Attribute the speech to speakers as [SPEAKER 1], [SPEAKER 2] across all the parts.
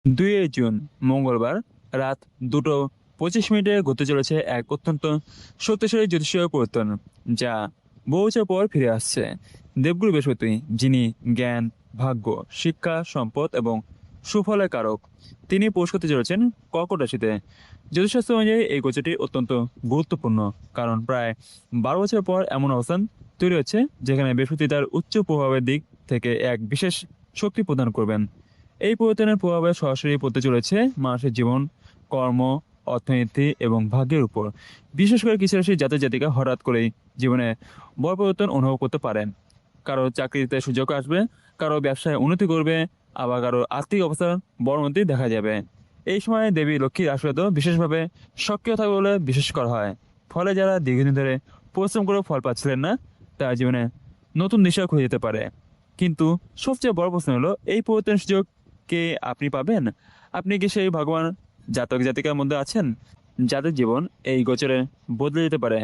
[SPEAKER 1] 2 June মঙ্গলবার রাত 2:25 ঘটতে চলেছে এক অত্যন্ত শক্তিশালী জ্যোতিষীয় পরিবর্তন, যা বহু বছর পর ফিরে আসছে। দেবগুরু বৃহস্পতি, যিনি জ্ঞান, ভাগ্য, শিক্ষা, সম্পদ এবং সুফলের কারক, তিনি প্রবেশ করতে চলেছেন কর্কট রাশিতে। জ্যোতিষশাস্ত্র অনুযায়ী এই গোচরটি অত্যন্ত গুরুত্বপূর্ণ, কারণ প্রায় 12 বছর পর এমন অবস্থান তৈরি হচ্ছে যেখানে বৃহস্পতি তার উচ্চ প্রভাবের দিক থেকে এক বিশেষ শক্তি প্রদান করবেন। এই পরিবর্তনের প্রভাবে সরাসরি পড়তে চলেছে মানুষের জীবন, কর্ম, অর্থনীতি এবং ভাগ্যের উপর। বিশেষ করে কিছু রাশির জাতক জাতিকা হঠাৎ করেই জীবনে বড় পরিবর্তন অনুভব করতে পারেন। কারো চাকরিতে সুযোগ আসবে, কারো ব্যবসায় উন্নতি করবে, আবার কারো আর্থিক অবস্থার বড় উন্নতি দেখা যাবে। এই সময় দেবী লক্ষ্মীর আশীর্বাদও বিশেষভাবে সক্রিয় থাকবে বলে বিশেষ করা হয়। ফলে যারা দীর্ঘদিন ধরে পরিশ্রম করে ফল পাচ্ছিলেন না, তার জীবনে নতুন দিশা খুঁজে যেতে পারে। কিন্তু সবচেয়ে বড় প্রশ্ন হলো, এই পরিবর্তনের সুযোগ কে আপনি পাবেন? আপনি কি সেই ভগবান জাতক জাতিকার মধ্যে আছেন যাদের জীবন এই গোচরে বদলে যেতে পারে?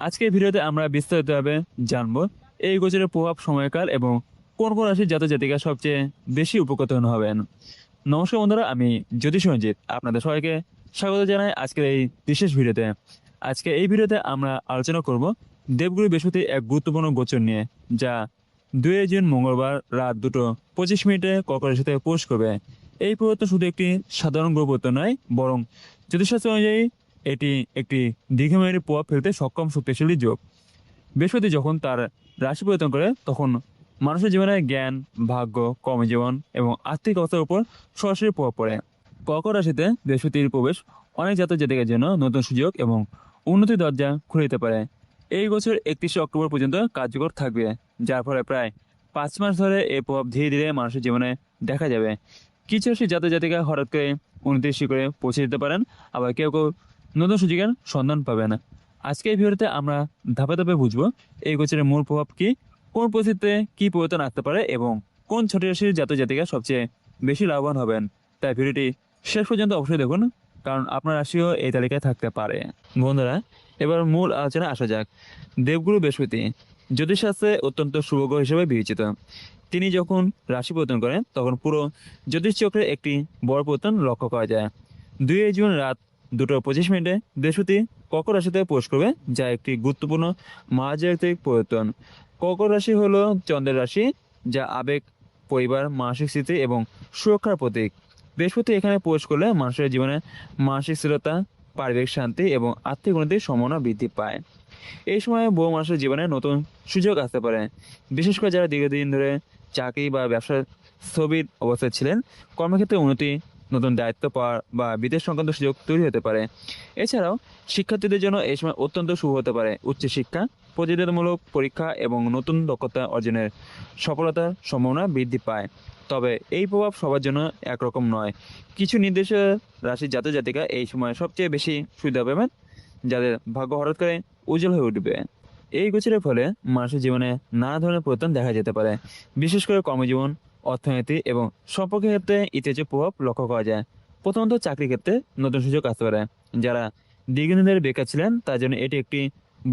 [SPEAKER 1] আজকের ভিডিওতে আমরা বিস্তারিতভাবে জানবো এই গোচরের প্রভাব, সময়কাল এবং কোন কোন রাশির জাতক জাতিকা সবচেয়ে বেশি উপকৃত হবেন। নমস্কার বন্ধুরা, আমি জ্যোতিষ রঞ্জিত আপনাদের সবাইকে স্বাগত জানাই আজকের এই বিশেষ ভিডিওতে। আজকে এই ভিডিওতে আমরা আলোচনা করব দেবগুরু বৃহস্পতি এক গুরুত্বপূর্ণ গোচর নিয়ে, যা 2 জুন মঙ্গলবার রাত 2:25 কর্কট রাশিতে প্রবেশ করবে। এই পরিবর্তন শুধু একটি সাধারণ গ্রহ পরিবর্তন নয়, বরং জ্যোতিষশাস্ত্র অনুযায়ী এটি একটি দীর্ঘমেয়াদী প্রভাব ফেলতে সক্ষম শক্তিশালী যোগ। বৃহস্পতি যখন তার রাশি পরিবর্তন করে, তখন মানুষের জীবনে জ্ঞান, ভাগ্য, কর্মজীবন এবং আর্থিক অবস্থার উপর সরাসরি প্রভাব পড়ে। কর্কট রাশিতে বৃহস্পতির প্রবেশ অনেক জাতক জাতিকার জন্য নতুন সুযোগ এবং উন্নতির দরজা খুলে দিতে পারে। এই বছর 31শে অক্টোবর পর্যন্ত কার্যকর থাকবে, যার ফলে প্রায় 5 মাস ধরে এই প্রভাব ধীরে ধীরে মানুষের জীবনে দেখা যাবে। কিছু রাশির জাতক জাতিকা হঠাৎ করে উন্নতির শিখরে পৌঁছে যেতে পারেন, আবার কেউ কেউ নতুন সুযোগের সন্ধান পাবেন। আজকে এই ভিডিওতে আমরা ধাপে ধাপে বুঝবো এই গোচরের মূল প্রভাব কি, কোন পরিস্থিতিতে কি পরিবর্তন আসতে পারে এবং কোন ছোট রাশির জাতক জাতিকা সবচেয়ে বেশি লাভবান হবেন। তাই ভিডিওটি শেষ পর্যন্ত অবশ্যই দেখুন, কারণ আপনার রাশিও এই তালিকায় থাকতে পারে। বন্ধুরা, এবার মূল আলোচনা আসা যাক। দেবগুরু বৃহস্পতি জ্যোতিষশাস্ত্রে অত্যন্ত শুভ গ্রহ হিসেবে বিবেচিত। তিনি যখন রাশি পরিবর্তন করেন, তখন পুরো জ্যোতিষ চক্রে একটি বড় পরিবর্তন লক্ষ্য করা যায়। 2 জুন রাত 2:25 বৃহস্পতি কর্কট রাশিতে প্রবেশ করবে, যা একটি গুরুত্বপূর্ণ মহাজাগতিক পরিবর্তন। কর্কট রাশি হলো চন্দ্রের রাশি, যা আবেগ, পরিবার, মানসিক স্থিতি এবং সুরক্ষার প্রতীক। বৃহস্পতি এখানে প্রবেশ করলে মানুষের জীবনে মানসিক স্থিরতা, পারিবারিক শান্তি এবং আর্থিক উন্নতির সম্ভাবনা বৃদ্ধি পায়। এই সময় বহু মানুষের জীবনে নতুন সুযোগ আসতে পারে, বিশেষ করে যারা দীর্ঘদিন ধরে চাকরি বা ব্যবসার স্থবির অবস্থায় ছিলেন। কর্মক্ষেত্রে উন্নতি, নতুন দায়িত্ব পাওয়ার বা বিদেশ সংক্রান্ত সুযোগ তৈরি হতে পারে। এছাড়াও শিক্ষার্থীদের জন্য এই সময় অত্যন্ত শুভ হতে পারে। উচ্চশিক্ষা, প্রতিযোগিতামূলক পরীক্ষা এবং নতুন দক্ষতা অর্জনের সফলতার সম্ভাবনা বৃদ্ধি পায়। তবে এই প্রভাব সবার জন্য একরকম নয়। কিছু নির্দিষ্ট রাশির জাতক জাতিকা এই সময় সবচেয়ে বেশি সুবিধা পাবেন, যাদের ভাগ্য হঠাৎ করে উজ্জ্বল হয়ে উঠবে। এই গোচরের ফলে মানুষের জীবনে নানা ধরনের পরিবর্তন দেখা যেতে পারে, বিশেষ করে কর্মজীবন, অর্থনীতি এবং সম্পর্কের ক্ষেত্রে ইতিবাচক প্রভাব লক্ষ্য করা যায়। প্রথমত চাকরির ক্ষেত্রে নতুন সুযোগ আসতে পারে। যারা দীর্ঘদিন ধরে বেকার ছিলেন, তার জন্য এটি একটি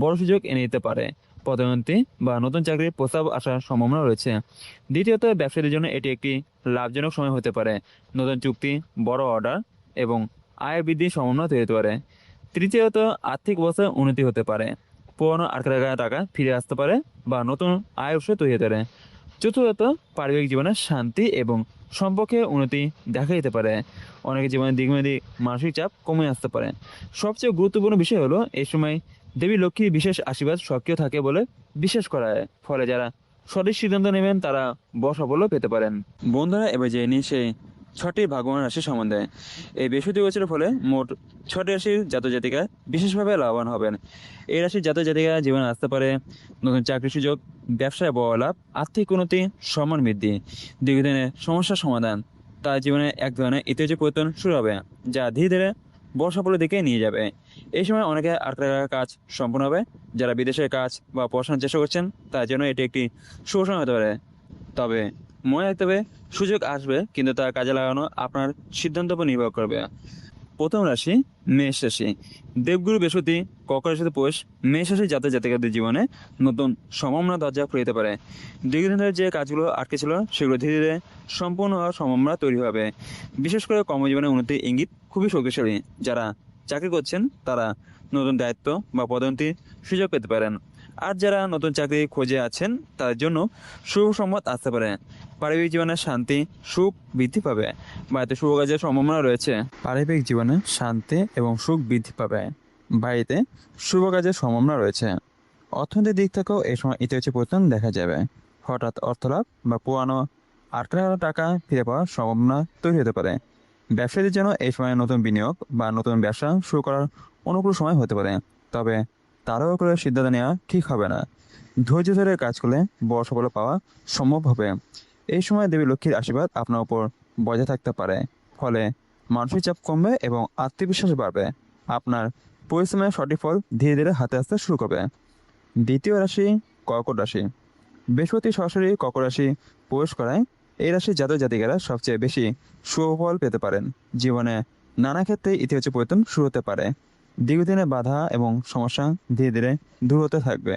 [SPEAKER 1] বড় সুযোগ এনে দিতে পারে। পদোন্নতি বা নতুন চাকরির প্রস্তাব আসার সম্ভাবনা রয়েছে। দ্বিতীয়ত ব্যবসায়ীদের জন্য এটি একটি লাভজনক সময় হতে পারে। নতুন চুক্তি, বড় অর্ডার এবং আয় বৃদ্ধির সম্ভাবনা তৈরি হতে পারে। তৃতীয়ত আর্থিক অবস্থার উন্নতি হতে পারে। পুরনো আটকে রাখা টাকা ফিরে আসতে পারে বা নতুন আয় উৎস তৈরি হতে পারে। চতুর্থত পারিবারিক জীবনে শান্তি এবং সম্পর্কে উন্নতি দেখা যেতে পারে। অনেকের জীবনে দীর্ঘমেয়াদী মানসিক চাপ কমে আসতে পারে। সবচেয়ে গুরুত্বপূর্ণ বিষয় হলো, এই সময় দেবী লক্ষ্মীর বিশেষ আশীর্বাদ সক্রিয় থাকে বলে বিশ্বাস করা হয়। ফলে যারা সঠিক সিদ্ধান্ত নেবেন, তারা বড় সাফল্য পেতে পারেন। বন্ধুরা, এবার জেনে নিই সেই 6টি ভাগ্যবান রাশি সম্বন্ধে। এই বৃহস্পতি গোচরের ফলে মোট 6টি রাশির জাতক জাতিকা বিশেষভাবে লাভবান হবেন। এই রাশির জাতক জাতিকা জীবনে আসতে পারে নতুন চাকরির সুযোগ, ব্যবসায় বড় লাভ, আর্থিক উন্নতি, সম্মান বৃদ্ধি, দীর্ঘদিনের সমস্যার সমাধান। তার জীবনে এক ধরনের ইতিবাচক পরিবর্তন শুরু হবে, যা ধীরে ধীরে বড় সাফল্যের দিকে নিয়ে যাবে। এই সময় অনেকে আটকে রাখা কাজ সম্পূর্ণ হবে। যারা বিদেশের কাজ বা পড়াশোনার চেষ্টা করছেন, তার জন্য এটি একটি শুভ সময় হতে পারে। তবে মনে রাখতে হবে, সুযোগ আসবে, কিন্তু তা কাজে লাগানো আপনার সিদ্ধান্তের উপর নির্ভর করবে। প্রথম রাশি মেষ রাশি। দেবগুরু বৃহস্পতি কর্কট রাশিতে প্রবেশ মেষ রাশি জাতক জাতিকাদের জীবনে নতুন সম্ভাবনা দরজা খুলে দিতে পারে। দীর্ঘদিন ধরে যে কাজগুলো আটকে ছিল সেগুলো ধীরে ধীরে সম্পূর্ণ হওয়ার সম্ভাবনা তৈরি হবে। বিশেষ করে কর্মজীবনে উন্নতির ইঙ্গিত খুবই শক্তিশালী। যারা চাকরি করছেন তারা নতুন দায়িত্ব বা পদোন্নতির সুযোগ পেতে পারেন। আর যারা নতুন চাকরি খোঁজে আছেন তাদের জন্য শুভ সংবাদ আসতে পারে। পারিবারিক জীবনে শান্তি সুখ বৃদ্ধি পাবে। বাড়িতে শুভ কাজের সম্ভাবনা রয়েছে। পারিবারিক জীবনে শান্তি এবং সুখ বৃদ্ধি পাবে। বাড়িতে শুভ কাজের সম্ভাবনা রয়েছে। অর্থনৈতিক দিক থেকেও এই সময় ইতিবাচক পরিবর্তন দেখা যাবে। হঠাৎ অর্থলাভ বা পুরানো আটকে রাখা টাকা ফিরে পাওয়ার সম্ভাবনা তৈরি হতে পারে। ব্যবসায়ীদের জন্য এই সময় নতুন বিনিয়োগ বা নতুন ব্যবসা শুরু করার অনুকূল সময় হতে পারে। তবে তাড়াহুড়ো করে সিদ্ধান্ত নেওয়া ঠিক হবে না। ধৈর্য ধরে কাজ করলে বড় সফলতা পাওয়া সম্ভব হবে। এই সময় দেবী লক্ষ্মীর আশীর্বাদ আপনার উপর বজায় থাকতে পারে। ফলে মানসিক চাপ কমবে এবং আত্মবিশ্বাস বাড়বে। আপনার পরিশ্রমের সঠিক ফল ধীরে ধীরে হাতে আসতে শুরু করবে। দ্বিতীয় রাশি কর্কট রাশি। বৃহস্পতি সরাসরি কর্কট রাশি প্রবেশ করায় এই রাশির জাতক জাতিকারা সবচেয়ে বেশি সুফল পেতে পারেন। জীবনে নানা ক্ষেত্রে ইতিবাচক পরিবর্তন শুরু হতে পারে। দীর্ঘদিনের বাধা এবং সমস্যা ধীরে ধীরে দূর হতে থাকবে।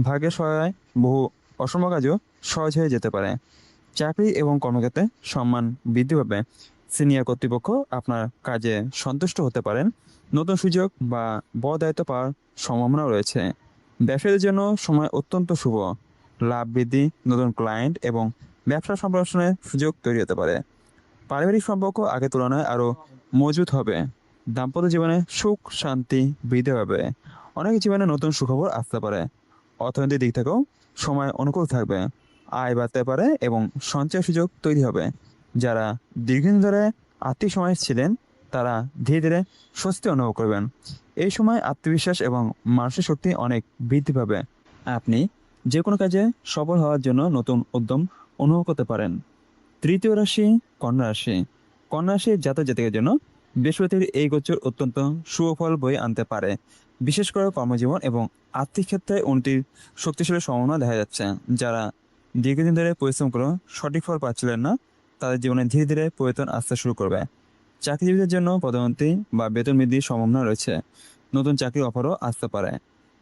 [SPEAKER 1] ভাগ্যের সহায় বহু অসম্ভব কাজও সহজ হয়ে যেতে পারে। চাকরি এবং কর্মক্ষেত্রে সম্মান বৃদ্ধি পাবে। সিনিয়র কর্তৃপক্ষ আপনার কাজে সন্তুষ্ট হতে পারেন। নতুন সুযোগ বা বড় দায়িত্ব পাওয়ার সম্ভাবনা রয়েছে। ব্যবসায়ীদের জন্য সময় অত্যন্ত শুভ। লাভ বৃদ্ধি, নতুন ক্লায়েন্ট এবং ব্যবসা সম্প্রসারণের সুযোগ তৈরি হতে পারে। পারিবারিক সম্পর্ক আগের তুলনায় আরও মজবুত হবে। দাম্পত্য জীবনে সুখ শান্তি বৃদ্ধি পাবে। অনেকের জীবনে নতুন সুখবর আসতে পারে। অর্থনৈতিক দিক থেকেও সময় অনুকূল থাকবে। আয় বাড়তে পারে এবং সঞ্চয়ের সুযোগ তৈরি হবে। যারা দীর্ঘদিন ধরে আর্থিক সমস্যায় ছিলেন তারা ধীরে ধীরে স্বস্তি অনুভব করবেন। এই সময় আত্মবিশ্বাস এবং মানসিক শক্তি অনেক বৃদ্ধি পাবে। আপনি যে কোনো কাজে সফল হওয়ার জন্য নতুন উদ্যম অনুভব করতে পারেন। তৃতীয় রাশি কন্যা রাশি। কন্যা রাশির জাতক জাতিকার জন্য বৃহস্পতির এই গোচর অত্যন্ত সুফল বয়ে আনতে পারে। বিশেষ করে কর্মজীবন এবং আর্থিক ক্ষেত্রে উন্নতির শক্তিশালী সম্ভাবনা দেখা যাচ্ছে। যারা দীর্ঘদিন ধরে পরিশ্রম করে সঠিক ফল পাচ্ছিলেন না তাদের জীবনে ধীরে ধীরে পরিবর্তন আসতে শুরু করবে। চাকরিজীবীদের জন্য পদোন্নতি বা বেতন বৃদ্ধির সম্ভাবনা রয়েছে। নতুন চাকরির অফারও আসতে পারে।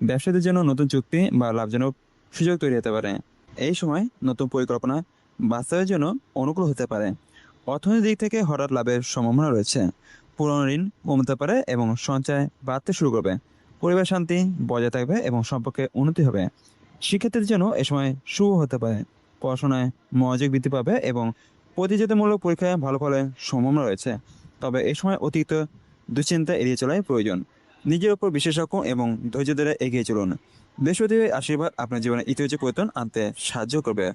[SPEAKER 1] ব্যবসায়ীদের জন্য নতুন চুক্তি বা লাভজনক সুযোগ তৈরি হতে পারে। এই সময় নতুন পরিকল্পনা বাস্তবের জন্য অনুকূল হতে পারে। অর্থনৈতিক দিক থেকে হঠাৎ লাভের সম্ভাবনা রয়েছে। পুরনো ঋণ কমতে পারে এবং সঞ্চয় বাড়তে শুরু করবে। পরিবার শান্তি বজায় থাকবে এবং সম্পর্কে উন্নতি হবে। শিক্ষার্থীদের জন্য এ সময় শুভ হতে পারে। পড়াশোনায় মনোযোগ বৃদ্ধি পাবে এবং প্রতিযোগিতামূলক পরীক্ষায় ভালো ফলের সম্ভাবনা রয়েছে। তবে এই সময় অতিরিক্ত দুশ্চিন্তা এড়িয়ে চলাই প্রয়োজন। নিজের উপর বিশ্বাস রাখুন এবং ধৈর্য ধরে এগিয়ে চলুন। বৃহস্পতির আশীর্বাদ আপনার জীবনে ইতিবাচক পরিবর্তন আনতে সাহায্য করবে।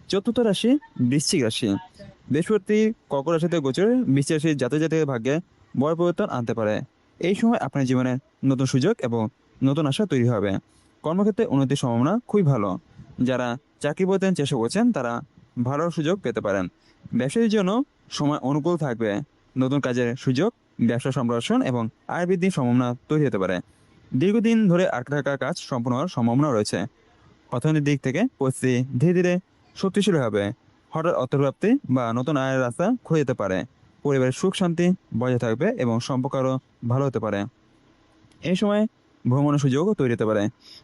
[SPEAKER 1] চতুর্থ রাশি বৃশ্চিক রাশি। বৃহস্পতি কর্কট রাশিতে গোচর বৃশ্চিক রাশির জাতক জাতিকের ভাগ্যে বড় পরিবর্তন আনতে পারে। এই সময় আপনার জীবনে নতুন সুযোগ এবং নতুন আশা তৈরি হবে। কর্মক্ষেত্রে উন্নতির সম্ভাবনা খুবই ভালো। যারা চাকরি পেতে চেষ্টা করছেন তারা ভালো সুযোগ পেতে পারেন। ব্যবসায়ীর জন্য সময় অনুকূল থাকবে। নতুন কাজের সুযোগ, ব্যবসা সম্প্রসারণ এবং আয় বৃদ্ধির সম্ভাবনা তৈরি হতে পারে। দীর্ঘদিন ধরে আটকে থাকা কাজ সম্পূর্ণ হওয়ার সম্ভাবনা রয়েছে। অর্থনৈতিক দিক থেকে পরিস্থিতি ধীরে ধীরে শক্তিশালী হবে। হঠাৎ অর্থপ্রাপ্তি বা নতুন আয়ের রাস্তা খুলে যেতে পারে। পরিবারের সুখ শান্তি বজায় থাকবে এবং সম্পর্ক আরও ভালো হতে পারে। এই সময় ভ্রমণের সুযোগও তৈরি হতে পারে।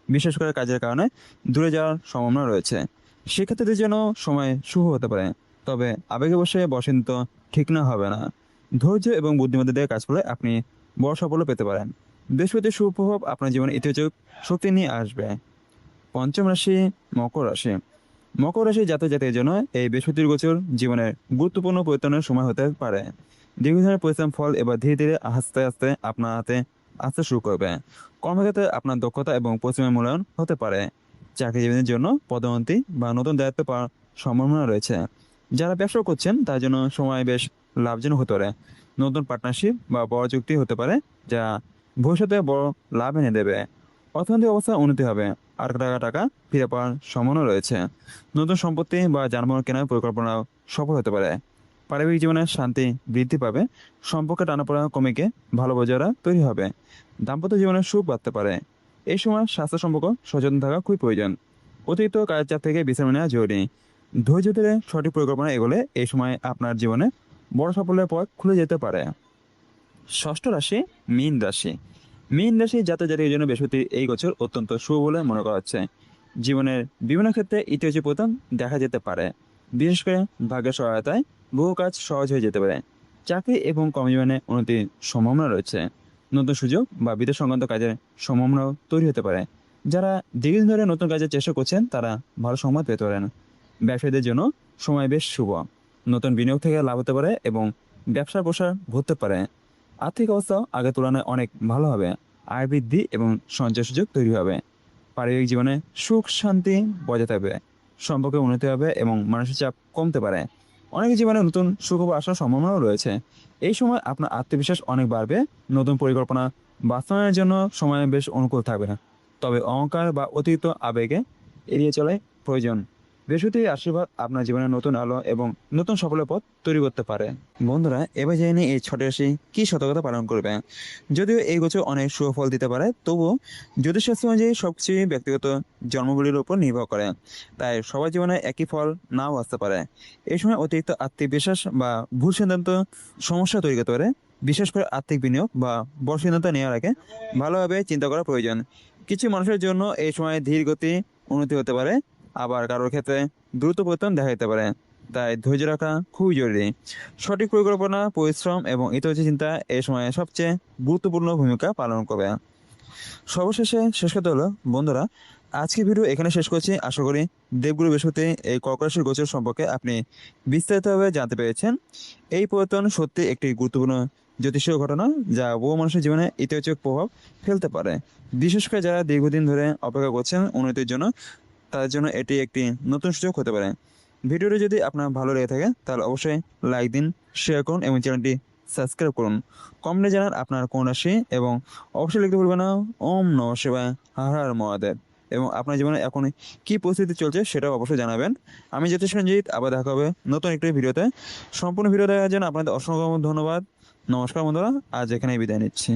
[SPEAKER 1] বিশেষ করে কাজের কারণে দূরে যাওয়ার সম্ভাবনা রয়েছে। শিক্ষার্থীদের জন্য সময় শুভ হতে পারে। তবে আবেগে বসে বসেন তো ঠিক না হবে না। ধৈর্য এবং বুদ্ধিমত্তা দিয়ে কাজ করলে আপনি বড় সাফল্য পেতে পারেন। বৃহস্পতির সুপ্রভাব আপনার জীবনে ইতিবাচক শক্তি নিয়ে আসবে। পঞ্চম রাশি মকর রাশি। মকর রাশি জাতক জাতির জন্য এই বৃহস্পতির গোচর জীবনের গুরুত্বপূর্ণ পরিবর্তনের সময় হতে পারে। দীর্ঘদিনের পরিশ্রম ফল এবার ধীরে ধীরে আস্তে আস্তে আপনার হাতে আসতে শুরু করবে। কর্মক্ষেত্রে আপনার দক্ষতা এবং পরিশ্রমের মূল্যায়ন হতে পারে। চাকরিজীবীদের জন্য পদোন্নতি বা নতুন দায়িত্ব পাওয়ার সম্ভাবনা রয়েছে। যারা ব্যবসা করছেন তার জন্য সময় বেশ লাভজনক হতে পারে। নতুন পার্টনারশিপ বা বড় চুক্তি হতে পারে যা ভবিষ্যতে বড় লাভ এনে দেবে। অর্থনৈতিক অবস্থা উন্নতি হবে। আর টাকা ফিরে পাওয়ার সম্ভাবনা রয়েছে। নতুন সম্পত্তি বা যানবাহন কেনার পরিকল্পনাও সফল হতে পারে। পারিবারিক জীবনে শান্তি বৃদ্ধি পাবে। সম্পর্কে টানাপোড়া কমে গিয়ে ভালো বোঝারা তৈরি হবে। দাম্পত্য জীবনে সুখ বাড়তে পারে। এই সময় স্বাস্থ্য সম্পর্ক সচেতন থাকা খুবই প্রয়োজন। অতিরিক্ত কাজের চাপ থেকে বিশ্রাম নেওয়া জরুরি। ধৈর্য ধরে সঠিক পরিকল্পনা এগোলে এই সময় আপনার জীবনে বড় সাফল্যের পথ খুলে যেতে পারে। ষষ্ঠ রাশি মীন রাশি। মীন রাশি জাতকের জন্য বৃহস্পতি এই বছর অত্যন্ত শুভ বলে মনে করা হচ্ছে। জীবনের বিভিন্ন ক্ষেত্রে ইতিবাচক পতন দেখা যেতে পারে। বিশেষ করে ভাগ্যের সহায়তায় বহু কাজ সহজ হয়ে যেতে পারে। চাকরি এবং কর্মজীবনে উন্নতির সম্ভাবনা রয়েছে। নতুন সুযোগ বা বিদেশ সংক্রান্ত কাজের সম্ভাবনাও তৈরি হতে পারে। যারা দীর্ঘদিন ধরে নতুন কাজের চেষ্টা করছেন তারা ভালো সংবাদ পেতে পারেন। ব্যবসায়ীদের জন্য সময় বেশ শুভ। নতুন বিনিয়োগ থেকে লাভ হতে পারে এবং ব্যবসার প্রসার ঘটতে পারে। আর্থিক অবস্থাও আগের তুলনায় অনেক ভালো হবে। আয় বৃদ্ধি এবং সঞ্চয় সুযোগ তৈরি হবে। পারিবারিক জীবনে সুখ শান্তি বজায় থাকবে। সম্পর্কে উন্নতি হবে এবং মানসিক চাপ কমতে পারে। অনেকের জীবনে নতুন সুখবর আসার সম্ভাবনাও রয়েছে। এই সময় আপনার আত্মবিশ্বাস অনেক বাড়বে। নতুন পরিকল্পনা বাস্তবায়নের জন্য সময় বেশ অনুকূল থাকবে। তবে অহংকার বা অতিরিক্ত আবেগে এড়িয়ে চলে প্রয়োজন। বৃহস্পতির আশীর্বাদ আপনার জীবনে নতুন আলো এবং নতুন সফলের পথ তৈরি করতে পারে। বন্ধুরা, এবার জেনে নিই এই ছটি রাশি কি সতর্কতা পালন করবে। যদিও এই গোচর অনেক সুফল দিতে পারে, তবুও জ্যোতিষশাস্ত্র অনুযায়ী সবচেয়ে ব্যক্তিগত জন্মগুলির উপর নির্ভর করে। তাই সবার জীবনে একই ফল নাও আসতে পারে। এই সময় অতিরিক্ত আর্থিক বিশ্বাস বা ভুল সিদ্ধান্ত সমস্যা তৈরি করতে পারে। বিশেষ করে আর্থিক বিনিয়োগ বা বড় সিদ্ধান্ত নেওয়ার আগে ভালোভাবে চিন্তা করা প্রয়োজন। কিছু মানুষের জন্য এই সময় ধীর গতি উন্নতি হতে পারে, আবার কারোর ক্ষেত্রে দ্রুত পরিবর্তন দেখা যেতে পারে। তাই ধৈর্য রাখা খুবই জরুরি। সঠিক পরিকল্পনা, পরিশ্রম এবং ইতিবাচক চিন্তা এই সময়ে সবচেয়ে গুরুত্বপূর্ণ ভূমিকা পালন করবে। সর্বশেষে শেষ কথা হলো, বন্ধুরা, আজকের ভিডিও এখানে শেষ করছি। আশা করি দেবগুরু বৃহস্পতি এই কর্কট রাশির গোচর সম্পর্কে আপনি বিস্তারিতভাবে জানতে পেরেছেন। এই পরিবর্তন সত্যি একটি গুরুত্বপূর্ণ জ্যোতিষীয় ঘটনা যা বহু মানুষের জীবনে ইতিবাচক প্রভাব ফেলতে পারে। বিশেষ করে যারা দীর্ঘদিন ধরে অপেক্ষা করছেন উন্নতির জন্য, তাদের জন্য এটি একটি নতুন সুযোগ হতে পারে। ভিডিওটি যদি আপনার ভালো লেগে থাকে তাহলে অবশ্যই লাইক দিন, শেয়ার করুন এবং চ্যানেলটি সাবস্ক্রাইব করুন। কমেন্টে জানান আপনার কোন রাশি এবং অবশ্যই লিখতে ভুলবেন না ওম নমঃ শিবায়, হর হর মহাদেব। এবং আপনার জীবনে এখন কী পরিস্থিতি চলছে সেটাও অবশ্যই জানাবেন। আমি জ্যোতিষ রঞ্জিত, আবার দেখা হবে নতুন একটি ভিডিওতে। সম্পূর্ণ ভিডিও দেখার জন্য আপনাদের অসংখ্য ধন্যবাদ। নমস্কার বন্ধুরা, আজ এখানেই বিদায় নিচ্ছি।